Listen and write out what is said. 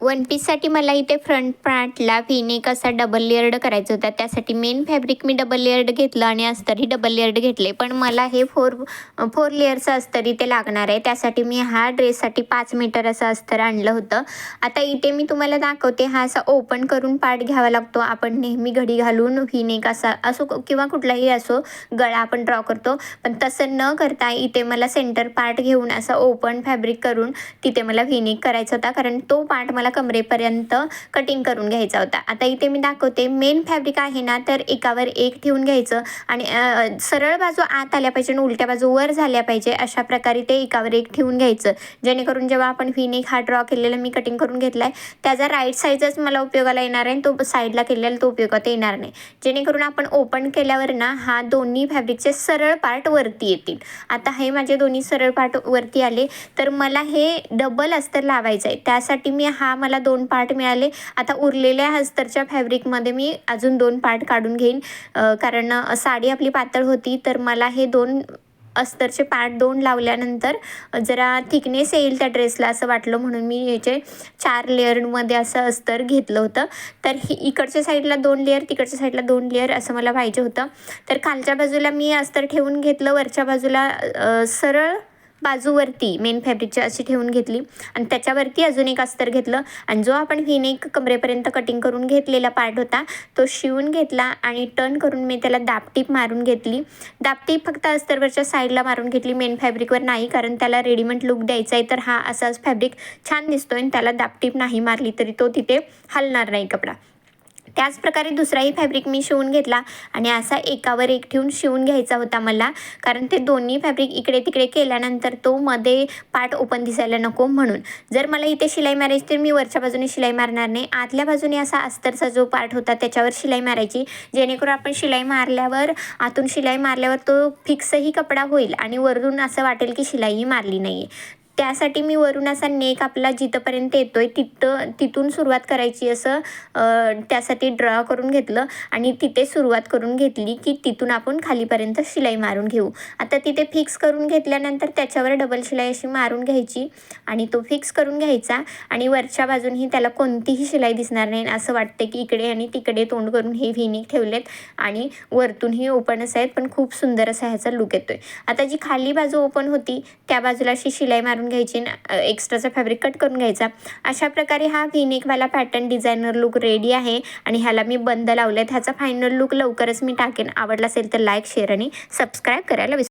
One पीससाठी मला इथे front पार्टला V-neck असा डबल लेयर्ड करायचा होता. त्यासाठी मेन फॅब्रिक मी डबल लेयर्ड घेतलं आणि अस्तरही डबल लेयर्ड घेतले. पण मला हे फोर लेयरचं अस्तर इथे लागणार आहे. त्यासाठी मी हा ड्रेससाठी 5 मीटर असं अस्तर आणलं होतं. आता इथे मी तुम्हाला दाखवते, हा असा ओपन करून पार्ट घ्यावा लागतो. आपण नेहमी घडी घालून व्ही-नेक असा असो किंवा कुठलाही असो गळा आपण ड्रॉ करतो. पण तसं न करता इथे मला सेंटर पार्ट घेऊन असं ओपन फॅब्रिक करून तिथे मला व्ही-नेक करायचा होता, कारण तो पार्ट मला कमरेपर्यंत कटिंग करून घ्यायचा होता. आता इथे मी दाखवते, मेन फॅब्रिक आहे ना तर एकावर एक ठेवून घ्यायचं आणि सरळ बाजू आत आल्या पाहिजे आणि उलट्या बाजू वर झाल्या पाहिजे, अशा प्रकारे ते एकावर एक ठेवून घ्यायचं. जेणेकरून जेव्हा आपण व्ही-नेक हा ड्रॉ केलेला मी कटिंग करून घेतला आहे त्याचा राईट साईडच मला उपयोगाला येणार आहे, तो साईडला केलेला तो उपयोगात येणार नाही. जेणेकरून आपण ओपन केल्यावर ना हा दोन्ही फॅब्रिकचे सरळ पार्ट वरती येतील. आता हे माझे दोन्ही सरळ पार्ट वरती आले, तर मला हे डबल अस्तर लावायचं आहे. त्यासाठी मला 2 पार्ट मिळाले. आता उरलेल्या अस्तरच्या फॅब्रिकमध्ये मी अजून 2 पार्ट काढून घेईन, कारण साडी आपली पातळ होती, तर मला हे 2 अस्तरचे पार्ट 2 लावल्यानंतर जरा थिकनेस येईल त्या ड्रेसला असं वाटलं, म्हणून मी याचे 4 लेअरमध्ये असं अस्तर घेतलं होतं. तर इकडच्या साईडला 2 लेअर, तिकडच्या साईडला 2 लेअर असं मला पाहिजे होतं. तर खालच्या बाजूला मी अस्तर ठेवून घेतलं, वरच्या बाजूला सरळ बाजूवरती मेन फॅब्रिकची अशी ठेवून घेतली आणि त्याच्यावरती अजून एक अस्तर घेतलं आणि जो आपण व्ही-नेक कमरेपर्यंत कटिंग करून घेतलेला पार्ट होता तो शिवून घेतला आणि टर्न करून मी त्याला दाबटीप मारून घेतली. दाबटीप फक्त अस्तरवरच्या साईडला मारून घेतली, मेन फॅब्रिकवर नाही, कारण त्याला रेडीमेड लुक द्यायचा आहे. तर हा असाच फॅब्रिक छान दिसतोय आणि त्याला दाबटीप नाही मारली तरी तो तिथे हलणार नाही कपडा. त्याचप्रकारे दुसराही फॅब्रिक मी शिवून घेतला आणि असा एकावर एक ठेवून शिवून घ्यायचा होता मला, कारण ते दोन्ही फॅब्रिक इकडे तिकडे केल्यानंतर तो मध्ये पार्ट ओपन दिसायला नको म्हणून. जर मला इथे शिलाई मारायची तर मी वरच्या बाजूने शिलाई मारणार नाही, आतल्या बाजूने असा अस्तरचा जो पार्ट होता त्याच्यावर शिलाई मारायची, जेणेकरून आपण शिलाई मारल्यावर आतून शिलाई मारल्यावर तो फिक्सही कपडा होईल आणि वरून असं वाटेल की शिलाईही मारली नाही आहे. त्यासाठी मी वरून असा नेक आपला जिथंपर्यंत येतोय तिथून सुरुवात करायची असं त्यासाठी ड्रॉ करून घेतलं आणि तिथे सुरुवात करून घेतली की तिथून आपण खालीपर्यंत शिलाई मारून घेऊ. आता तिथे फिक्स करून घेतल्यानंतर त्याच्यावर डबल शिलाई अशी मारून घ्यायची आणि तो फिक्स करून घ्यायचा आणि वरच्या बाजूनही त्याला कोणतीही शिलाई दिसणार नाही. असं वाटते की इकडे आणि तिकडे तोंड करून हे व्ही-नेक ठेवलेत आणि वरतूनही ओपनच आहेत, पण खूप सुंदर असा ह्याचा लुक येतोय. आता जी खाली बाजू ओपन होती त्या बाजूला अशी शिलाई मारून घ्यायची, एक्स्ट्राचा फॅब्रिक कट करून घ्यायचा. अशा प्रकारे हा व्ही-नेकवाला पॅटर्न डिझायनर लुक रेडी आहे आणि ह्याला मी बंद लावलेत. ह्याचा फायनल लुक लवकरच मी टाकेन. आवडला असेल तर लाईक, शेअर आणि सबस्क्राईब करायला विसरू